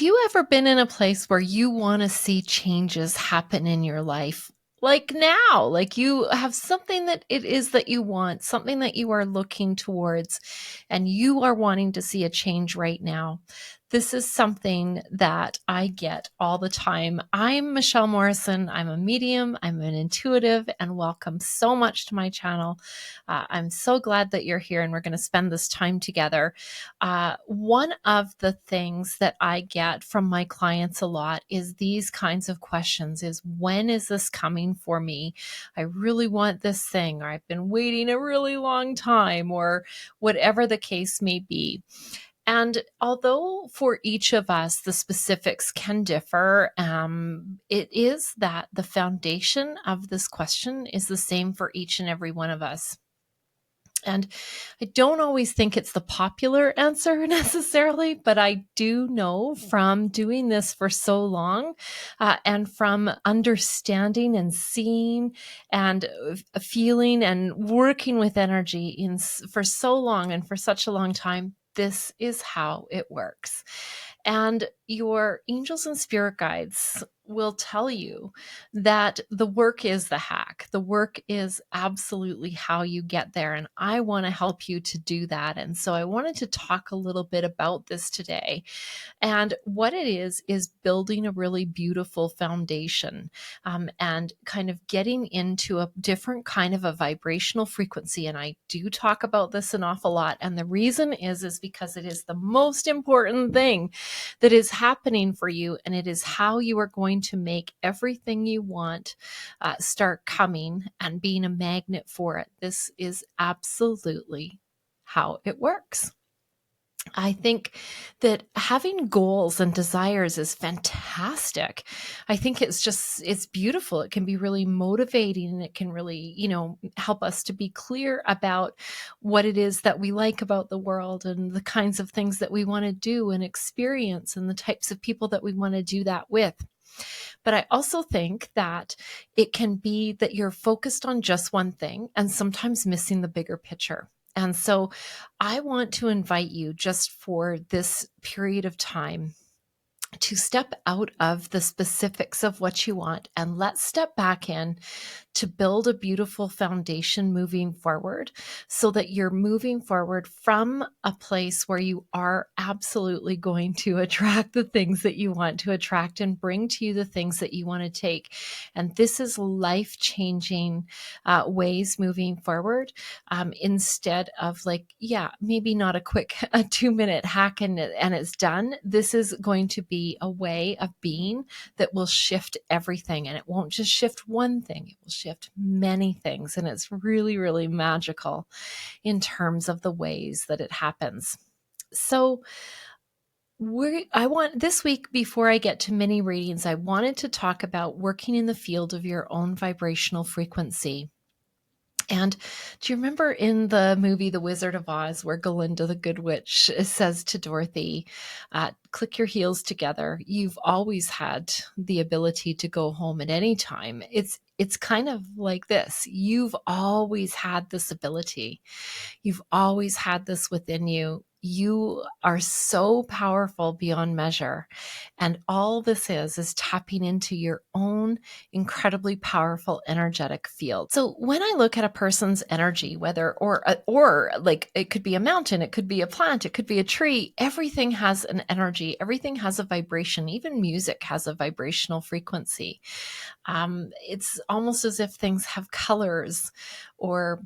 you ever been in a place where you want to see changes happen in your life? Like now, like you have something that it is that you want, something that you are looking towards, and you are wanting to see a change right now. This is something that I get all the time. I'm Michelle Morrison. I'm a medium, I'm an intuitive, and welcome so much to my channel. I'm so glad that you're here and we're going to spend this time together. One of the things that I get from my clients a lot is these kinds of questions is, when is this coming for me? I really want this thing, or I've been waiting a really long time, or whatever the case may be. And although for each of us the specifics can differ, it is that the foundation of this question is the same for each and every one of us. And I don't always think it's the popular answer necessarily, but I do know from doing this for so long and from understanding and seeing and feeling and working with energy for so long and for such a long time, this is how it works. And your angels and spirit guides will tell you that the work is the hack. The work is absolutely how you get there. And I want to help you to do that. And so I wanted to talk a little bit about this today. And what it is building a really beautiful foundation and kind of getting into a different kind of a vibrational frequency. And I do talk about this an awful lot. And the reason is because it is the most important thing that is happening for you. And it is how you are going to make everything you want start coming and being a magnet for it. This is absolutely how it works. I think that having goals and desires is fantastic. I think it's beautiful. It can be really motivating, and it can really, help us to be clear about what it is that we like about the world and the kinds of things that we want to do and experience and the types of people that we want to do that with. But I also think that it can be that you're focused on just one thing and sometimes missing the bigger picture. And so I want to invite you, just for this period of time, to step out of the specifics of what you want, and let's step back in to build a beautiful foundation moving forward, so that you're moving forward from a place where you are absolutely going to attract the things that you want to attract and bring to you the things that you want to take. And this is life-changing ways moving forward, instead of maybe not a quick 2-minute hack and it's done. This is going to be a way of being that will shift everything, and it won't just shift one thing, it will shift many things. And it's really, really magical in terms of the ways that it happens. So I want this week, before I get to mini readings, I wanted to talk about working in the field of your own vibrational frequency. And do you remember in the movie The Wizard of Oz, where Glinda the Good Witch says to Dorothy, click your heels together. You've always had the ability to go home at any time. It's kind of like this. You've always had this ability. You've always had this within you. You are so powerful beyond measure. And all this is tapping into your own incredibly powerful energetic field. So when I look at a person's energy, whether or like it could be a mountain, it could be a plant, it could be a tree, everything has an energy, everything has a vibration. Even music has a vibrational frequency. It's almost as if things have colors, or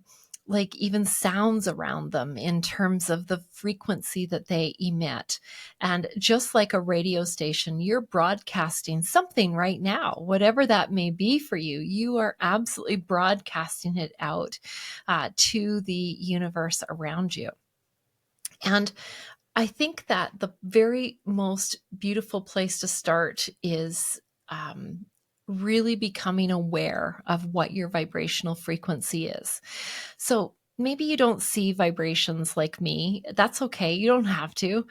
like even sounds around them in terms of the frequency that they emit. And just like a radio station, you're broadcasting something right now, whatever that may be for you. You are absolutely broadcasting it out to the universe around you. And I think that the very most beautiful place to start is really becoming aware of what your vibrational frequency is. So maybe you don't see vibrations like me. That's okay. You don't have to.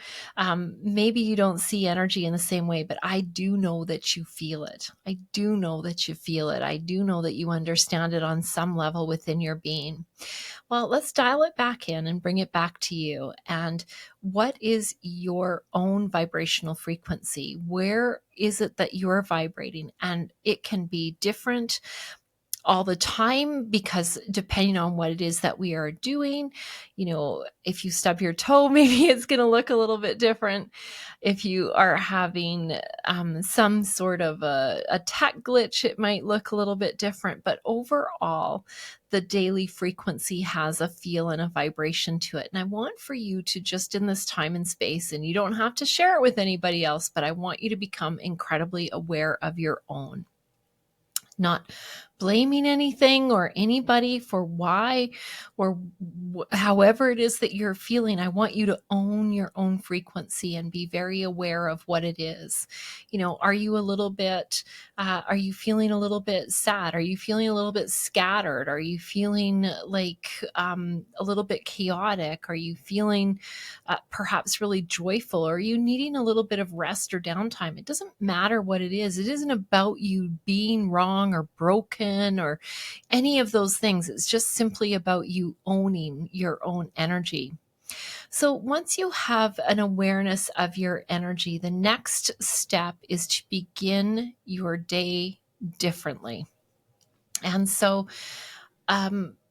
Maybe you don't see energy in the same way, but I do know that you feel it. I do know that you feel it. I do know that you understand it on some level within your being. Well, let's dial it back in and bring it back to you. And what is your own vibrational frequency? Where is it that you're vibrating? And it can be different all the time, because depending on what it is that we are doing, if you stub your toe, maybe it's going to look a little bit different. If you are having some sort of a tech glitch, it might look a little bit different. But overall, the daily frequency has a feel and a vibration to it. And I want for you to, just in this time and space, and you don't have to share it with anybody else, but I want you to become incredibly aware of your own. Not blaming anything or anybody for why or however it is that you're feeling. I want you to own your own frequency and be very aware of what it is. Are you a little bit, are you feeling a little bit sad? Are you feeling a little bit scattered? Are you feeling like a little bit chaotic? Are you feeling perhaps really joyful? Or are you needing a little bit of rest or downtime? It doesn't matter what it is. It isn't about you being wrong or broken or any of those things. It's just simply about you owning your own energy. So once you have an awareness of your energy, the next step is to begin your day differently. And so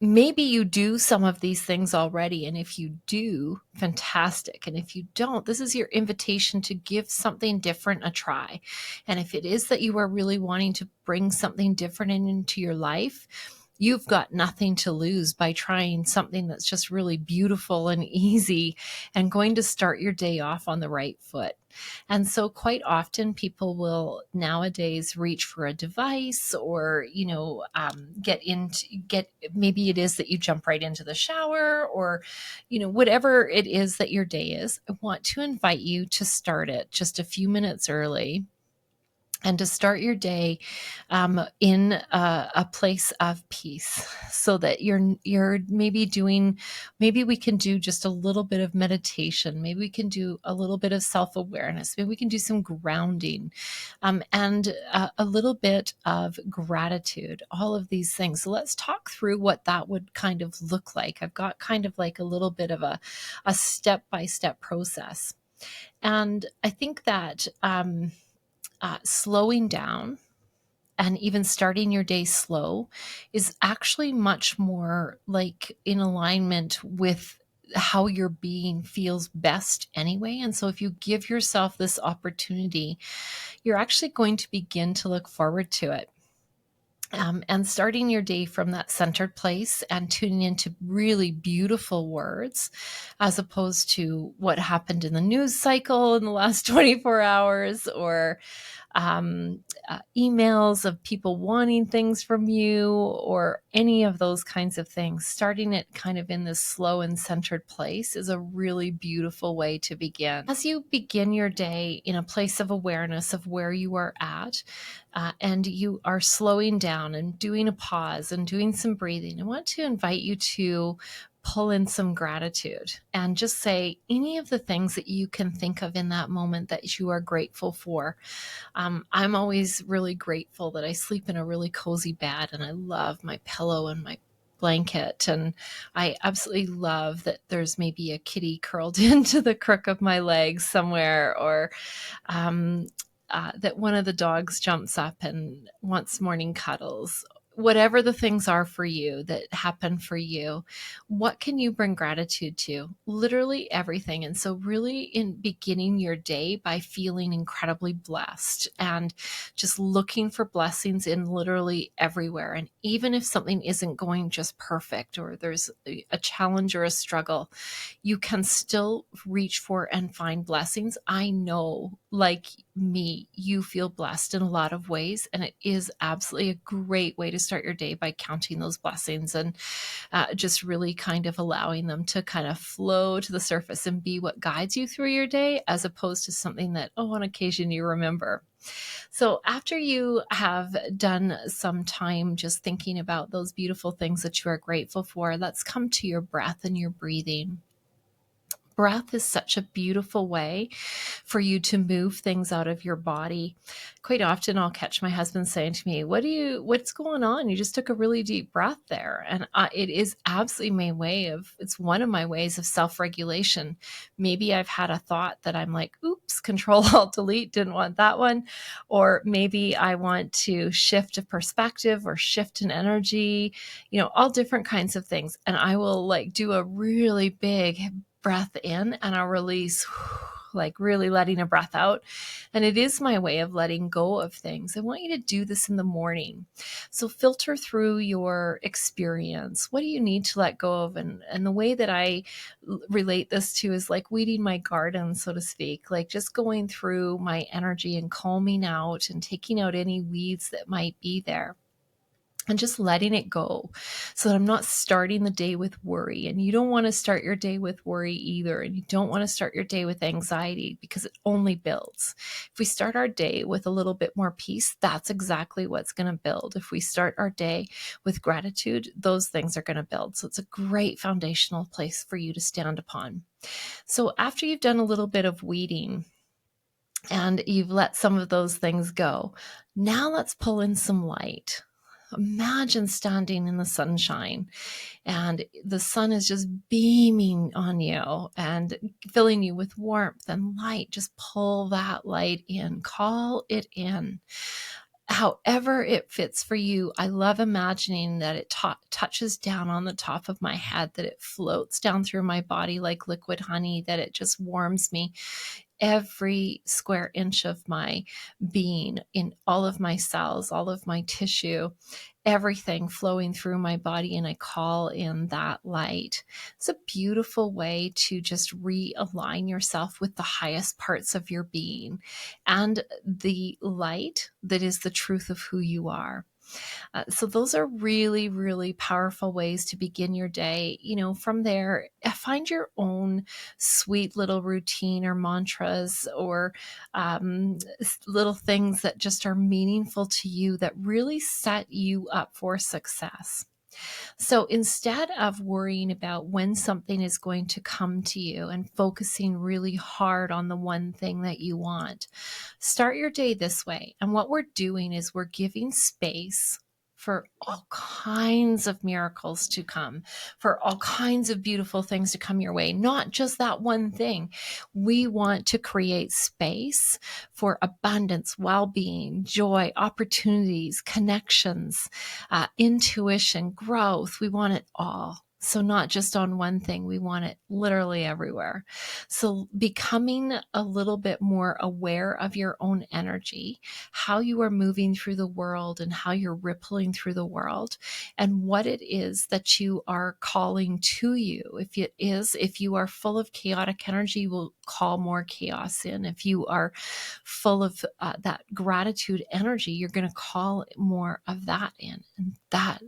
maybe you do some of these things already. And if you do, fantastic. And if you don't, this is your invitation to give something different a try. And if it is that you are really wanting to bring something different into your life, you've got nothing to lose by trying something that's just really beautiful and easy and going to start your day off on the right foot. And so quite often people will nowadays reach for a device or, maybe it is that you jump right into the shower or, whatever it is that your day is. I want to invite you to start it just a few minutes early and to start your day in a place of peace, so that you're maybe we can do just a little bit of meditation. Maybe we can do a little bit of self-awareness. Maybe we can do some grounding and a little bit of gratitude, all of these things. So let's talk through what that would kind of look like. I've got kind of like a little bit of a step-by-step process. And I think that slowing down and even starting your day slow is actually much more like in alignment with how your being feels best anyway. And so if you give yourself this opportunity, you're actually going to begin to look forward to it. And starting your day from that centered place and tuning into really beautiful words, as opposed to what happened in the news cycle in the last 24 hours or emails of people wanting things from you or any of those kinds of things. Starting it kind of in this slow and centered place is a really beautiful way to begin. As you begin your day in a place of awareness of where you are at, and you are slowing down and doing a pause and doing some breathing, I want to invite you to pull in some gratitude and just say any of the things that you can think of in that moment that you are grateful for. I'm always really grateful that I sleep in a really cozy bed, and I love my pillow and my blanket. And I absolutely love that there's maybe a kitty curled into the crook of my legs somewhere, or that one of the dogs jumps up and wants morning cuddles. Whatever the things are for you that happen for you, what can you bring gratitude to? Literally everything. And so really in beginning your day by feeling incredibly blessed and just looking for blessings in literally everywhere. And even if something isn't going just perfect or there's a challenge or a struggle, you can still reach for and find blessings. I know, like me, you feel blessed in a lot of ways, and it is absolutely a great way to start your day by counting those blessings and just really kind of allowing them to kind of flow to the surface and be what guides you through your day, as opposed to something that, oh, on occasion you remember. So after you have done some time just thinking about those beautiful things that you are grateful for, let's come to your breath and your breathing. Breath is such a beautiful way for you to move things out of your body. Quite often I'll catch my husband saying to me, what's going on? You just took a really deep breath there. And it is absolutely it's one of my ways of self-regulation. Maybe I've had a thought that I'm like, oops, Control Alt Delete, didn't want that one. Or maybe I want to shift a perspective or shift an energy, all different kinds of things. And I will like do a really big breath in and I'll release, like really letting a breath out. And it is my way of letting go of things. I want you to do this in the morning. So filter through your experience. What do you need to let go of? And the way that I relate this to is like weeding my garden, so to speak, like just going through my energy and calming out and taking out any weeds that might be there. And just letting it go so that I'm not starting the day with worry. And you don't want to start your day with worry either. And you don't want to start your day with anxiety because it only builds. If we start our day with a little bit more peace, that's exactly what's going to build. If we start our day with gratitude, those things are going to build. So it's a great foundational place for you to stand upon. So after you've done a little bit of weeding, and you've let some of those things go, now let's pull in some light. Imagine standing in the sunshine and the sun is just beaming on you and filling you with warmth and light. Just pull that light in, call it in. However it fits for you. I love imagining that it touches down on the top of my head, that it floats down through my body like liquid honey, that it just warms me every square inch of my being, in all of my cells, all of my tissue, everything flowing through my body, and I call in that light. It's a beautiful way to just realign yourself with the highest parts of your being and the light that is the truth of who you are. So those are really, really powerful ways to begin your day. From there, find your own sweet little routine or mantras or little things that just are meaningful to you that really set you up for success. So instead of worrying about when something is going to come to you and focusing really hard on the one thing that you want, start your day this way. And what we're doing is we're giving space for all kinds of miracles to come, for all kinds of beautiful things to come your way, not just that one thing. We want to create space for abundance, well-being, joy, opportunities, connections, intuition, growth. We want it all. So not just on one thing, we want it literally everywhere. So becoming a little bit more aware of your own energy, how you are moving through the world and how you're rippling through the world, and what it is that you are calling to you. If you are full of chaotic energy, you will call more chaos in. If you are full of that gratitude energy, you're going to call more of that in. And that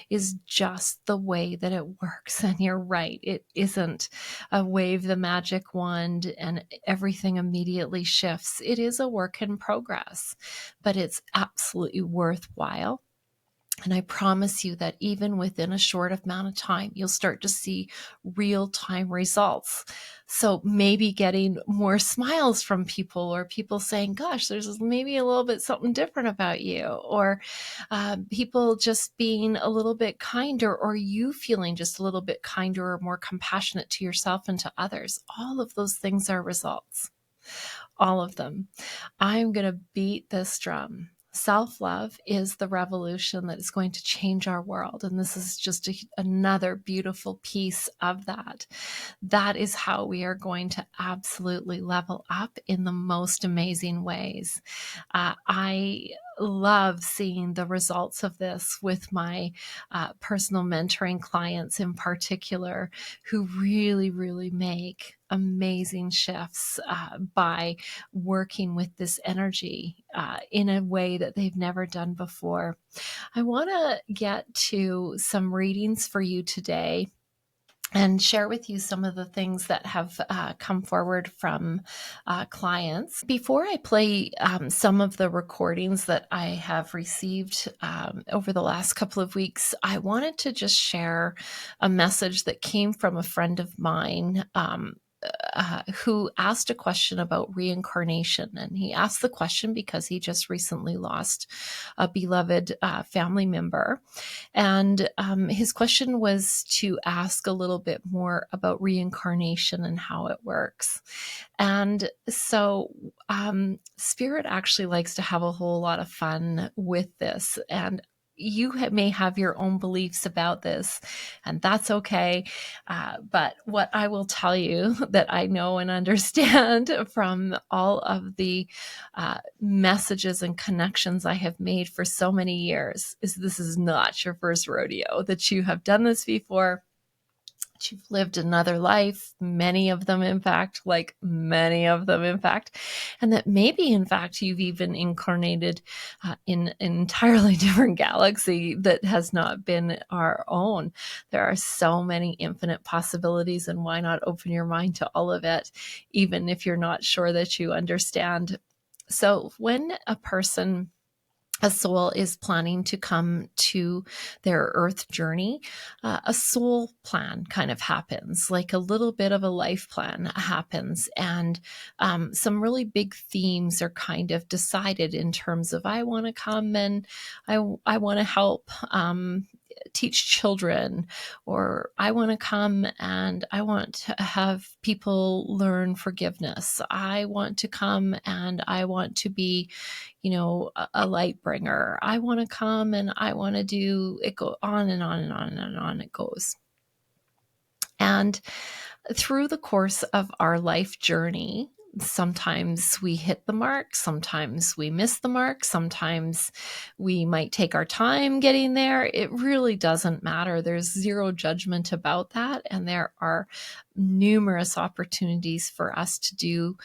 is just the way that it works. And you're right. It isn't a wave the magic wand and everything immediately shifts. It is a work in progress, but it's absolutely worthwhile. And I promise you that even within a short amount of time, you'll start to see real-time results. So maybe getting more smiles from people, or people saying, gosh, there's maybe a little bit something different about you, or people just being a little bit kinder, or you feeling just a little bit kinder or more compassionate to yourself and to others. All of those things are results. All of them. I'm going to beat this drum. Self-love is the revolution that is going to change our world. And this is just another beautiful piece of that. That is how we are going to absolutely level up in the most amazing ways. I love seeing the results of this with my personal mentoring clients in particular, who really, really make amazing shifts by working with this energy in a way that they've never done before. I want to get to some readings for you today and share with you some of the things that have come forward from clients. Before I play some of the recordings that I have received over the last couple of weeks, I wanted to just share a message that came from a friend of mine who asked a question about reincarnation. And he asked the question because he just recently lost a beloved family member. And his question was to ask a little bit more about reincarnation and how it works. And so Spirit actually likes to have a whole lot of fun with this. And you may have your own beliefs about this, and that's okay. But what I will tell you that I know and understand from all of the messages and connections I have made for so many years is this is not your first rodeo, that you have done this before. You've lived another life, many of them, in fact, and that maybe, in fact, you've even incarnated in an entirely different galaxy that has not been our own. There are so many infinite possibilities, and why not open your mind to all of it, even if you're not sure that you understand. So when a soul is planning to come to their earth journey, a soul plan kind of happens, like a little bit of a life plan happens. And some really big themes are kind of decided in terms of, I want to come and I want to help teach children, or I want to come and I want to have people learn forgiveness. I want to come and I want to be, a light bringer. I want to come and I want to do it, go on and on and on and on it goes. And through the course of our life journey, sometimes we hit the mark, sometimes we miss the mark, sometimes we might take our time getting there. It really doesn't matter. There's zero judgment about that. And there are numerous opportunities for us to do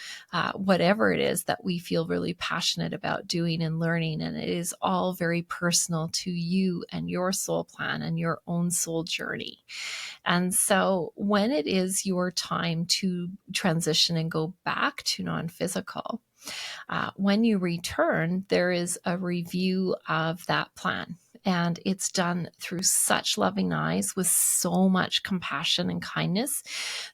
whatever it is that we feel really passionate about doing and learning. And it is all very personal to you and your soul plan and your own soul journey. And so when it is your time to transition and go back to non-physical, when you return, there is a review of that plan. And it's done through such loving eyes with so much compassion and kindness.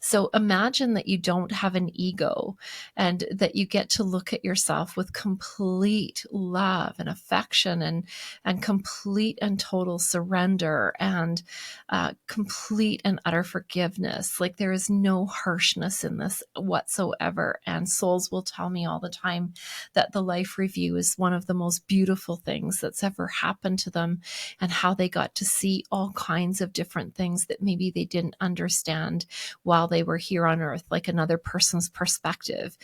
So imagine that you don't have an ego and that you get to look at yourself with complete love and affection and complete and total surrender and complete and utter forgiveness. Like there is no harshness in this whatsoever. And souls will tell me all the time that the life review is one of the most beautiful things that's ever happened to them, and how they got to see all kinds of different things that maybe they didn't understand while they were here on earth, like another person's perspective.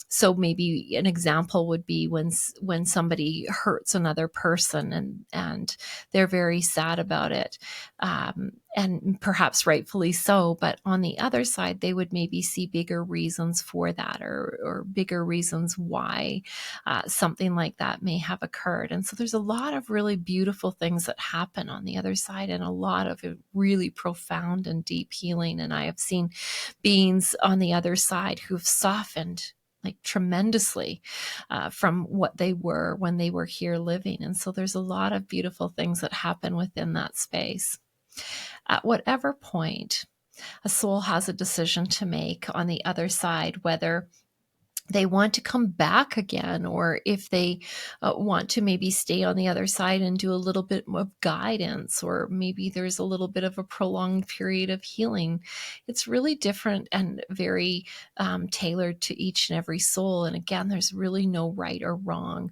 So maybe an example would be when somebody hurts another person and they're very sad about it, and perhaps rightfully so. But on the other side, they would maybe see bigger reasons for that, or bigger reasons why something like that may have occurred. And so there's a lot of really beautiful things that happen on the other side, and a lot of really profound and deep healing. And I have seen beings on the other side who've softened like tremendously from what they were when they were here living. And so there's a lot of beautiful things that happen within that space. At whatever point a soul has a decision to make on the other side, whether they want to come back again, or if they want to maybe stay on the other side and do a little bit of guidance, or maybe there's a little bit of a prolonged period of healing. It's really different and very tailored to each and every soul. And again, there's really no right or wrong,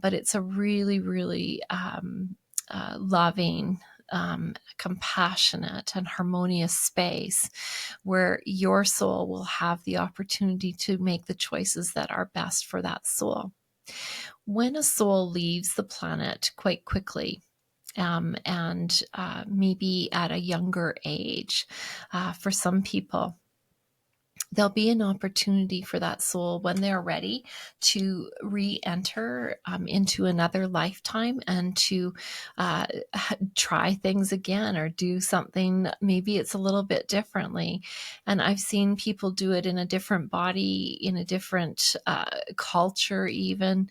but it's a really, really loving, compassionate and harmonious space where your soul will have the opportunity to make the choices that are best for that soul. when a soul leaves the planet quite quickly, and maybe at a younger age, for some people, there'll be an opportunity for that soul when they're ready to re-enter into another lifetime and to uh, try things again or do something. Maybe it's a little bit differently. And I've seen people do it in a different body, in a different culture even,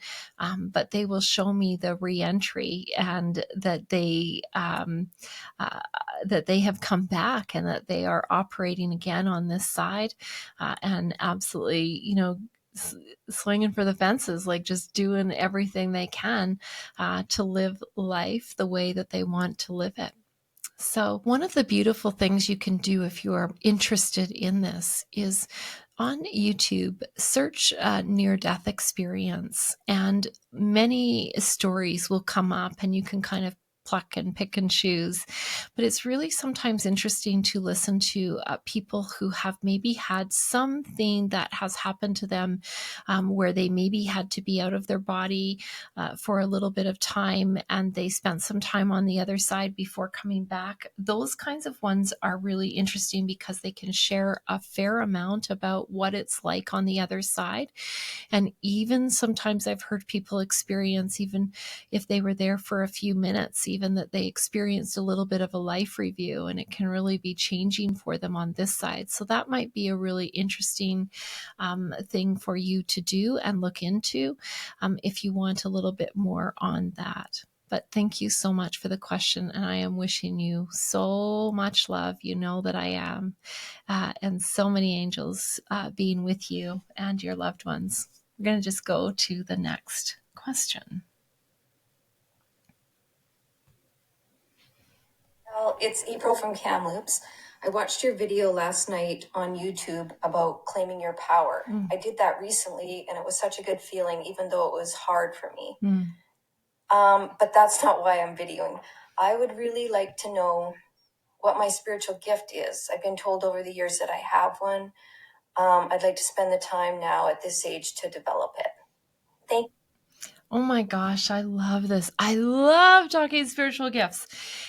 but they will show me the re-entry and that they have come back and that they are operating again on this side, and absolutely, swinging for the fences, like just doing everything they can to live life the way that they want to live it. So, one of the beautiful things you can do if you are interested in this is on YouTube, search near death experience, and many stories will come up, and you can kind of pluck and pick and choose. But it's really sometimes interesting to listen to people who have maybe had something that has happened to them, where they maybe had to be out of their body for a little bit of time, and they spent some time on the other side before coming back. Those kinds of ones are really interesting because they can share a fair amount about what it's like on the other side. And even sometimes I've heard people experience, even if they were there for a few minutes, even that they experienced a little bit of a life review, and it can really be changing for them on this side. So that might be a really interesting thing for you to do and look into if you want a little bit more on that. But thank you so much for the question, and I am wishing you so much love. You know that I am, and so many angels being with you and your loved ones. We're going to just go to the next question. Well, it's April from Kamloops. I watched your video last night on YouTube about claiming your power. I did that recently, and it was such a good feeling, even though it was hard for me. But that's not why I'm videoing. I would really like to know what my spiritual gift is. I've been told over the years that I have one. I'd like to spend the time now at this age to develop it. Thank you. Oh my gosh, I love this. I love talking spiritual gifts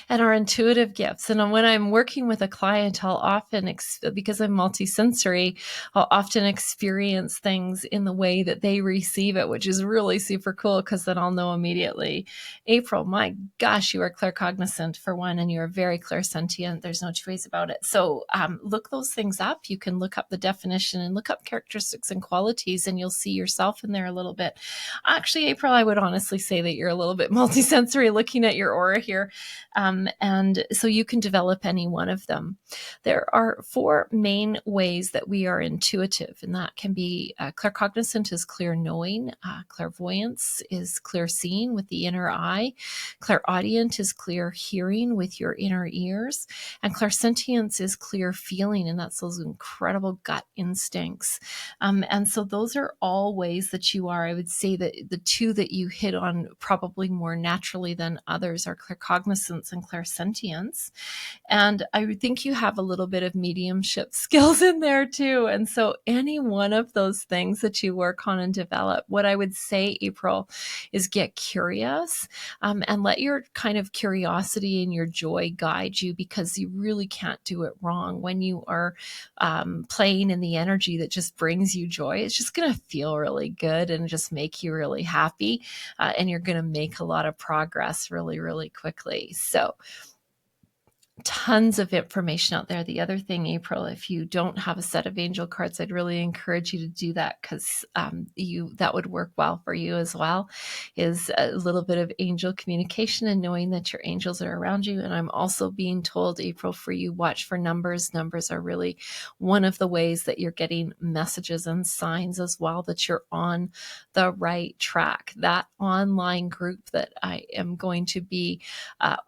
and our intuitive gifts. And when I'm working with a client, I'll often, because I'm multisensory, I'll often experience things in the way that they receive it, which is really super cool because then I'll know immediately. April, my gosh, you are claircognizant for one, and you're very clairsentient. There's no two ways about it. So look those things up. You can look up the definition and look up characteristics and qualities, and you'll see yourself in there a little bit. Actually, April, I would honestly say that you're a little bit multisensory looking at your aura here. And so you can develop any one of them. There are 4 main ways that we are intuitive, and that can be claircognizant is clear knowing, clairvoyance is clear seeing with the inner eye, clairaudient is clear hearing with your inner ears, and clairsentience is clear feeling, and that's those incredible gut instincts. And so those are all ways that you are. I would say that the 2 that you hit on probably more naturally than others are claircognizance and clairsentience. And I think you have a little bit of mediumship skills in there too. And so any one of those things that you work on and develop, what I would say, April, is get curious, and let your kind of curiosity and your joy guide you, because you really can't do it wrong. When you are playing in the energy that just brings you joy, it's just going to feel really good and just make you really happy. And you're going to make a lot of progress really, really quickly. So tons of information out there. The other thing, April, if you don't have a set of angel cards, I'd really encourage you to do that, because that would work well for you as well, is a little bit of angel communication and knowing that your angels are around you. And I'm also being told, April, for you, watch for numbers. Numbers are really one of the ways that you're getting messages and signs as well that you're on the right track. That online group that I am going to be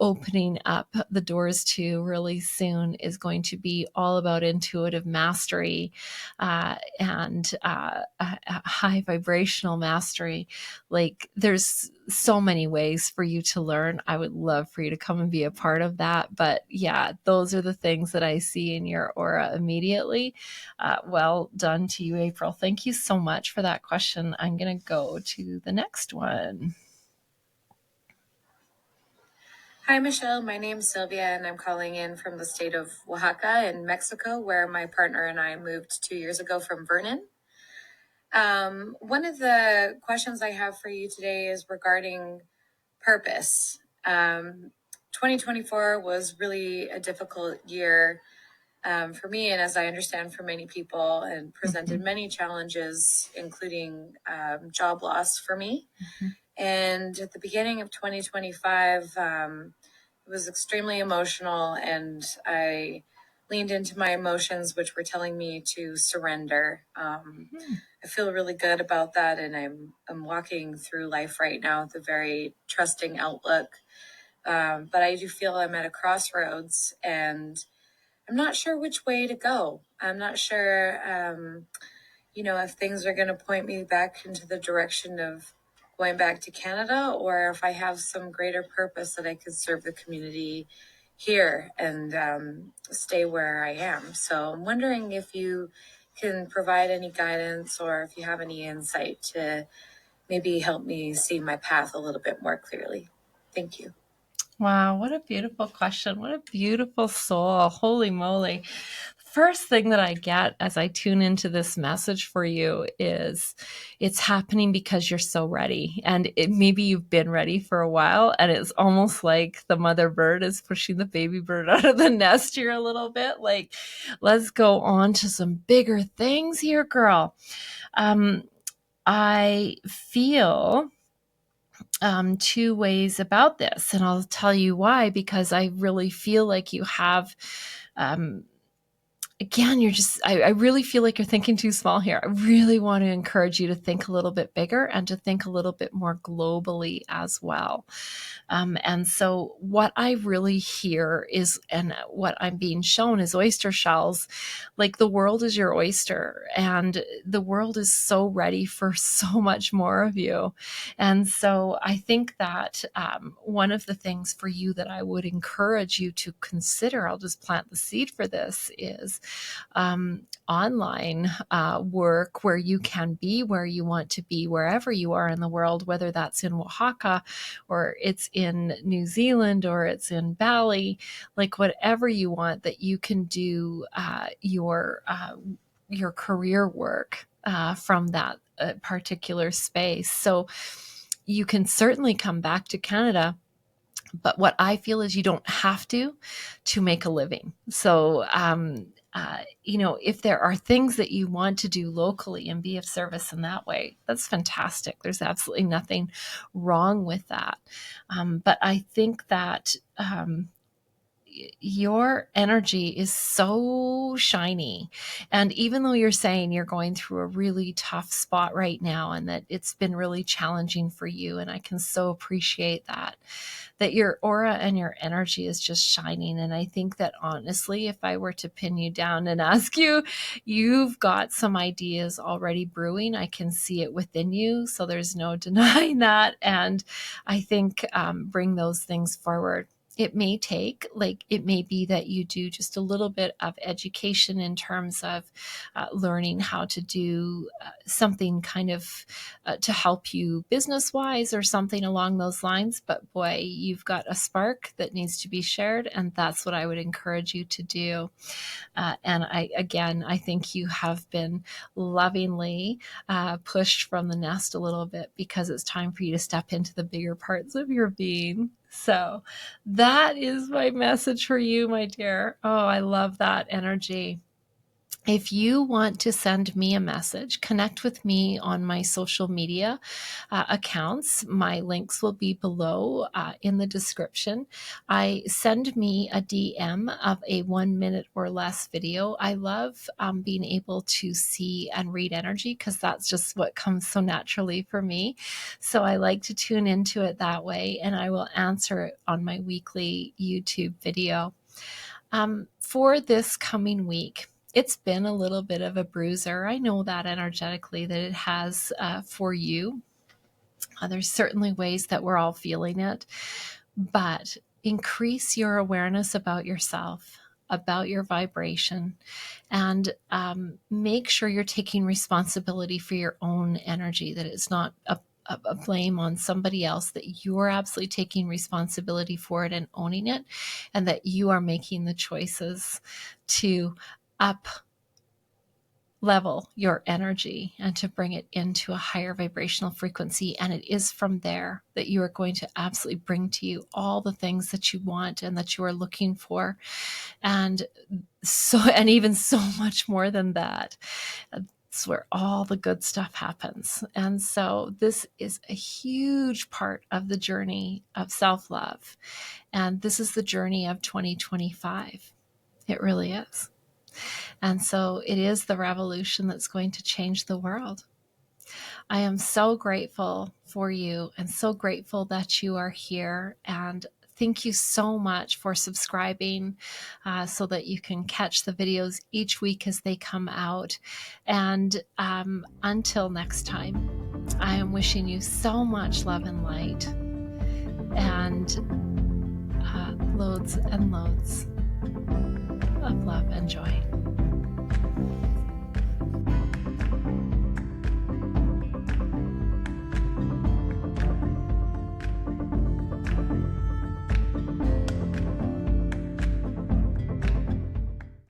opening up the doors to into really soon is going to be all about intuitive mastery and high vibrational mastery. Like, there's so many ways for you to learn. I would love for you to come and be a part of that. But yeah, those are the things that I see in your aura immediately. Well done to you, April. Thank you so much for that question. I'm going to go to the next one. Hi, Michelle. My name's Sylvia, and I'm calling in from the state of Oaxaca in Mexico, where my partner and I moved 2 years ago from Vernon. One of the questions I have for you today is regarding purpose. 2024 was really a difficult year for me, and as I understand, for many people, and presented many challenges, including job loss for me. And at the beginning of 2025, it was extremely emotional, and I leaned into my emotions, which were telling me to surrender. I feel really good about that, and I'm walking through life right now with a very trusting outlook. But I do feel I'm at a crossroads, and I'm not sure which way to go. I'm not sure, if things are going to point me back into the direction of going back to Canada, or if I have some greater purpose that I could serve the community here and stay where I am. So I'm wondering if you can provide any guidance or if you have any insight to maybe help me see my path a little bit more clearly. Thank you. Wow, what a beautiful question. What a beautiful soul. Holy moly. First thing that I get as I tune into this message for you is it's happening because you're so ready. And maybe you've been ready for a while, and it's almost like the mother bird is pushing the baby bird out of the nest here a little bit. Like, let's go on to some bigger things here, girl. I feel two ways about this, and I'll tell you why, because I really feel like you have again, I really feel like you're thinking too small here. I really want to encourage you to think a little bit bigger and to think a little bit more globally as well. And so what I really hear is, and what I'm being shown is oyster shells. Like, the world is your oyster, and the world is so ready for so much more of you. And so I think that one of the things for you that I would encourage you to consider, I'll just plant the seed for this, is online work where you can be where you want to be, wherever you are in the world, whether that's in Oaxaca or it's in New Zealand or it's in Bali, like whatever you want, that you can do your career work from that particular space. So you can certainly come back to Canada, but what I feel is you don't have to make a living. So, if there are things that you want to do locally and be of service in that way, that's fantastic. There's absolutely nothing wrong with that. But I think that your energy is so shiny. And even though you're saying you're going through a really tough spot right now and that it's been really challenging for you, and I can so appreciate that your aura and your energy is just shining. And I think that, honestly, if I were to pin you down and ask you, you've got some ideas already brewing. I can see it within you. So there's no denying that. And I think bring those things forward. It may be that you do just a little bit of education in terms of learning how to do something kind of to help you business wise or something along those lines. But boy, you've got a spark that needs to be shared. And that's what I would encourage you to do. And I think you have been lovingly pushed from the nest a little bit, because it's time for you to step into the bigger parts of your being. So that is my message for you, my dear. Oh, I love that energy. If you want to send me a message, connect with me on my social media accounts. My links will be below in the description. Send me a DM of a 1 minute or less video. I love being able to see and read energy, because that's just what comes so naturally for me. So I like to tune into it that way, and I will answer it on my weekly YouTube video. For this coming week, it's been a little bit of a bruiser. I know that energetically that it has for you. There's certainly ways that we're all feeling it, but increase your awareness about yourself, about your vibration, and make sure you're taking responsibility for your own energy, that it's not a blame on somebody else, that you're absolutely taking responsibility for it and owning it, and that you are making the choices to up level your energy and to bring it into a higher vibrational frequency. And it is from there that you are going to absolutely bring to you all the things that you want and that you are looking for. And even so much more than that. It's where all the good stuff happens. And so this is a huge part of the journey of self-love. And this is the journey of 2025. It really is. And so it is the revolution that's going to change the world. I am so grateful for you and so grateful that you are here. And thank you so much for subscribing so that you can catch the videos each week as they come out. And until next time, I am wishing you so much love and light and loads and loads of love and joy.